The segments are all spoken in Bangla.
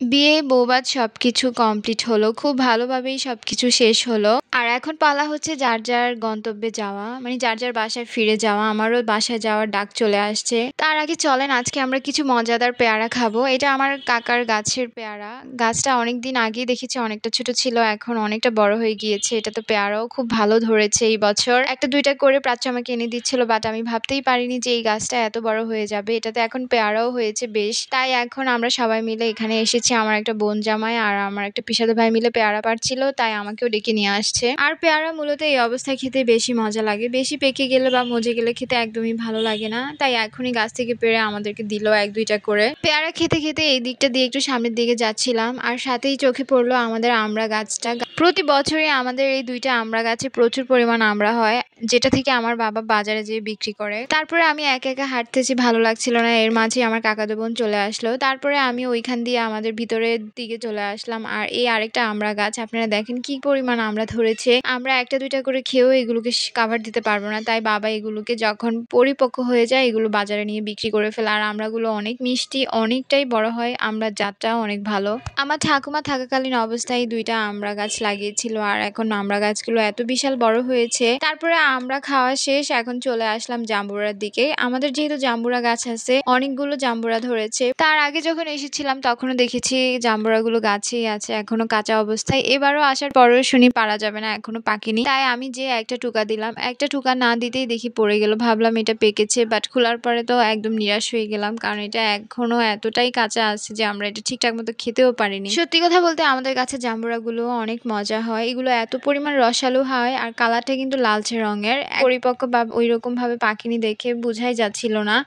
বিয়ে, বৌভাত সবকিছু কমপ্লিট হলো। খুব ভালোভাবেই সবকিছু শেষ হলো। আর এখন পালা হচ্ছে যার, যার গন্তব্যে যাওয়া। মানে যার, যার বাসায় ফিরে যাওয়া। আমারও বাসায় যাওয়ার ডাক চলে আসছে। তার আগে চলেন আজকে আমরা কিছু মজাদার পেয়ারা খাবো। এটা আমার কাকার গাছের পেয়ারা। গাছটা অনেকদিন আগেই দেখেছি অনেকটা ছোট ছিল। এখন অনেকটা বড় হয়ে গিয়েছে। এটা তো পেয়ারাও খুব ভালো ধরেছে এই বছর। ১টা ২টা করে প্রাচ্য আমাকে এনে দিচ্ছিল। বাট আমি ভাবতেই পারিনি যে এই গাছটা এত বড় হয়ে যাবে। এটাতে এখন পেয়ারাও হয়েছে বেশ। তাই এখন আমরা সবাই মিলে এখানে এসেছি। আমার একটা বোন জামাই আর আমার একটা পিসাতো ভাই মিলে পেয়ারা পাড়ছিল। তাই আমাকেও ডেকে নিয়ে আসছে। আর পেয়ারা মূলত এই অবস্থায় খেতে বেশি মজা লাগে। বেশি পেকে গেলে বা মজে গেলে খেতে একদমই ভালো লাগে না। তাই এখনই গাছ থেকে পেড়ে আমাদেরকে দিল ১-২টা করে। পেয়ারা খেতে, খেতে এই দিকটা দিয়ে একটু সামনের দিকে যাচ্ছিলাম। আর সাথেই চোখে পড়লো আমাদের আমড়া গাছটা। প্রতি বছরই আমাদের এই ২টা আমড়া গাছে প্রচুর পরিমাণ আমড়া হয়। যেটা থেকে আমার বাবা বাজারে যেয়ে বিক্রি করে। তারপরে আমি একা, একা হাঁটতেছি, ভালো লাগছিল না। এর মাঝেই আমার কাকাতো বোন চলে আসলো। তারপরে আমি ওইখান দিয়ে আমাদের ভিতরের দিকে চলে আসলাম। আর এই আরেকটা আমড়া গাছ। আপনারা দেখেন কি পরিমাণ আমড়া ধরেছে। আমরা ১টা ২টা করে খেয়েও এগুলোকে কাভার দিতে পারবো না। তাই বাবা এগুলোকে যখন পরিপক্ক হয়ে যায় এগুলো বাজারে নিয়ে বিক্রি করে ফেলে। আর আমড়াগুলো অনেক মিষ্টি, অনেকটাই বড় হয়। আমড়ার জাতটাও অনেক ভালো। আমার ঠাকুমা থাকাকালীন অবস্থায় ২টা আমড়া গাছ লাগিয়েছিল। আর এখন আমড়া গাছগুলো এত বিশাল বড় হয়েছে। তারপরে আমড়া খাওয়া শেষ। এখন চলে আসলাম জাম্বুরার দিকে। আমাদের যেহেতু জাম্বুরা গাছ আছে, অনেকগুলো জাম্বুরা ধরেছে। তার আগে যখন এসেছিলাম তখনও দেখেছি জাম্বুরাগুলো গাছেই আছে, এখনো কাঁচা অবস্থায়। এবারও আসার পরেও শুনি পারা যাবে না, এখনো পাকেনি। তাই আমি যে একটা টুকা দিলাম, একটা টুকা না দিতেই দেখি পড়ে গেল। ভাবলাম এটা পেকেছে, বাট খোলার পরে তো একদম নিরাশ হয়ে গেলাম। কারণ এটা এখনো এতটাই কাঁচা আছে যে আমরা এটা ঠিকঠাক মতো খেতেও পারিনি। সত্যি কথা বলতে আমাদের কাছে জাম্বুরাগুলো অনেক মজা হয়। এগুলো এত পরিমাণ রসালো হয় আর কালারটা কিন্তু লালচে রঙের। পরিপক্ক বা ওইরকম ভাবে পাকেনি দেখে বোঝাই যাচ্ছিল না।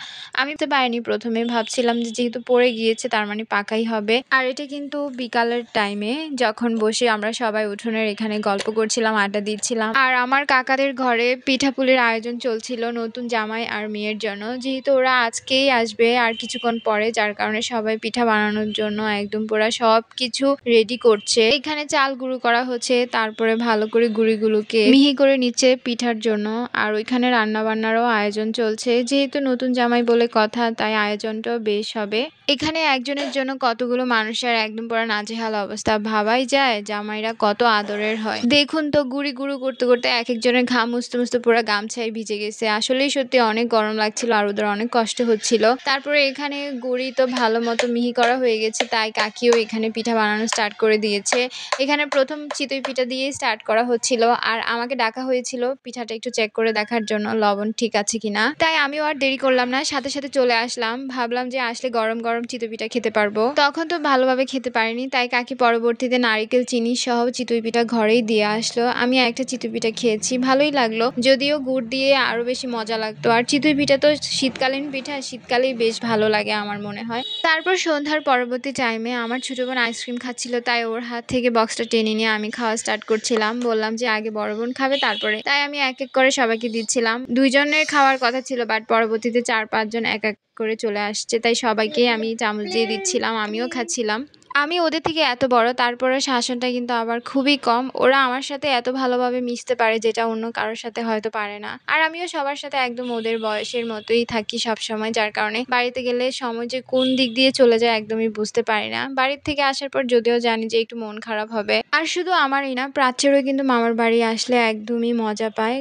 আমি তো পারিনি, প্রথমে ভাবছিলাম যে যেহেতু পড়ে গিয়েছে তার মানে পাকাই হবে। আর এটা কিন্তু বিকালের টাইমে যখন বসে আমরা সবাই উঠোনের এখানে গল্প করছিলাম, আড্ডা দিচ্ছিলাম। আর আমার কাকাদের ঘরে পিঠাপুলির আয়োজন চলছিল নতুন জামাই আর মেয়ের জন্য। যেহেতু ওরা আজকেই আসবে আর কিছুক্ষণ পরে, যার কারণে সবাই পিঠা বানানোর জন্য একদম পুরা সবকিছু রেডি করছে। এখানে চাল গুঁড়ো করা হচ্ছে, তারপরে ভালো করে গুঁড়িগুলোকে মিহি করে নিচ্ছে পিঠার জন্য। আর ওইখানে রান্না বান্নারও আয়োজন চলছে। যেহেতু নতুন জামাই বলে কথা, তাই আয়োজনটাও বেশ হবে। এখানে একজনের জন্য কতগুলো মানুষের একদম পুরো নাজেহাল অবস্থা। ভাবাই যায় জামাইরা কত আদরের হয়। দেখুন তো গুঁড়ি গুঁড়ো করতে করতে এক একজনের ঘাম মুছতে মুছতে পুরো গামছায় ভিজে গেছে। আসলেই সত্যি অনেক গরম লাগছিল আর ওদের অনেক কষ্ট হচ্ছিল। তারপরে এখানে গুঁড়ি তো ভালো মতো মিহি করা হয়ে গেছে, তাই কাকিও এখানে পিঠা বানানো স্টার্ট করে দিয়েছে। এখানে প্রথম চিতই পিঠা দিয়ে স্টার্ট করা হচ্ছিল। আর আমাকে ডাকা হয়েছিল পিঠাটা একটু চেক করে দেখার জন্য লবণ ঠিক আছে কিনা। তাই আমিও আর দেরি করলাম না, সাথে সাথে চলে আসলাম। ভাবলাম যে আসলে গরম গরম চিতই পিঠা খেতে পারবো। তখন তো ভালোভাবে খেতে পারিনি, তাই কাকি পরবর্তীতে নারিকেল চিনি সহ চিতই পিঠা ঘরেই দিয়ে আসলো। আমি একটা চিতই পিঠা খেয়েছি, ভালোই লাগলো। যদিও গুড় দিয়ে আরো বেশি মজা লাগতো। আর চিতই পিঠা তো শীতকালীন পিঠা, শীতকালেই বেশ ভালো লাগে আমার মনে হয়। তারপর সন্ধ্যার পরবর্তী টাইমে আমার ছোট বোন আইসক্রিম খাচ্ছিল, তাই ওর হাত থেকে বক্সটা টেনে নিয়ে আমি খাওয়া স্টার্ট করছিলাম। বললাম যে আগে বড় বোন খাবে তারপরে। তাই আমি এক এক করে সবাইকে দিচ্ছিলাম। ২ জনের খাওয়ার কথা ছিল, বাট পরবর্তীতে ৪-৫ জন এক এক করে চলে আসছে, তাই সবাইকে আমি চামচ দিয়ে দিচ্ছিলাম, আমিও খাচ্ছিলাম। আমি ওদের থেকে এত বড়, তারপরে শাসনটা কিন্তু আবার খুবই কম। ওরা আমার সাথে এত ভালোভাবে মিশতে পারে যেটা অন্য কারোর সাথে হয়তো পারে না। আর আমিও সবার সাথে একদম ওদের বয়সের মতোই থাকি সবসময়, যার কারণে বাড়িতে গেলে সময় যে কোন দিক দিয়ে চলে যায় একদমই বুঝতে পারি না। বাড়ির থেকে আসার পর যদিও জানি যে একটু মন খারাপ হবে। আর শুধু আমারই না, প্রাচ্যেরও কিন্তু মামার বাড়ি আসলে একদমই মজা পায়।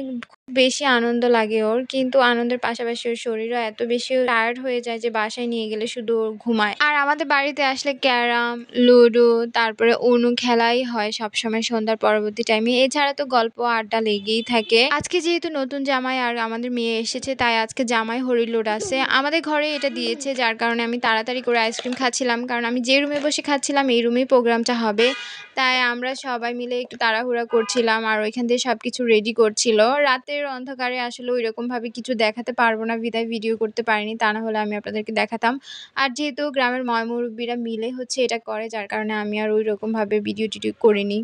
বেশি আনন্দ লাগে ওর, কিন্তু আনন্দের পাশাপাশি ওর শরীরও এত বেশি টায়ার্ড হয়ে যায় যে বাসায় নিয়ে গেলে শুধু ওর ঘুমায়। আর আমাদের বাড়িতে আসলে ক্যারাম, লুডো, তারপরে উনু খেলাই হয় সবসময় সন্ধ্যার পরবর্তী টাইমে। এছাড়া তো গল্প আড্ডা লেগেই থাকে। আজকে যেহেতু নতুন জামাই আর আমাদের মেয়ে এসেছে, তাই আজকে জামাই হরিলোড আছে। আমাদের ঘরে এটা দিয়েছে, যার কারণে আমি তাড়াতাড়ি করে আইসক্রিম খাচ্ছিলাম। কারণ আমি যে রুমে বসে খাচ্ছিলাম এই রুমেই প্রোগ্রামটা হবে। তাই আমরা সবাই মিলে একটু তাড়াহুড়া করছিলাম আর ওইখান দিয়ে সবকিছু রেডি করছিল। রাতের অন্ধকারে আসলে ওইরকম ভাবে কিছু দেখাতে পারবো না বিধায় ভিডিও করতে পারিনি, তা না হলে আমি আপনাদেরকে দেখাতাম। আর যেহেতু গ্রামের ময়মুরব্বীরা মিলে হচ্ছে এটা করে, যার কারণে আমি আর ওইরকম ভাবে ভিডিও টিডিও করিনি।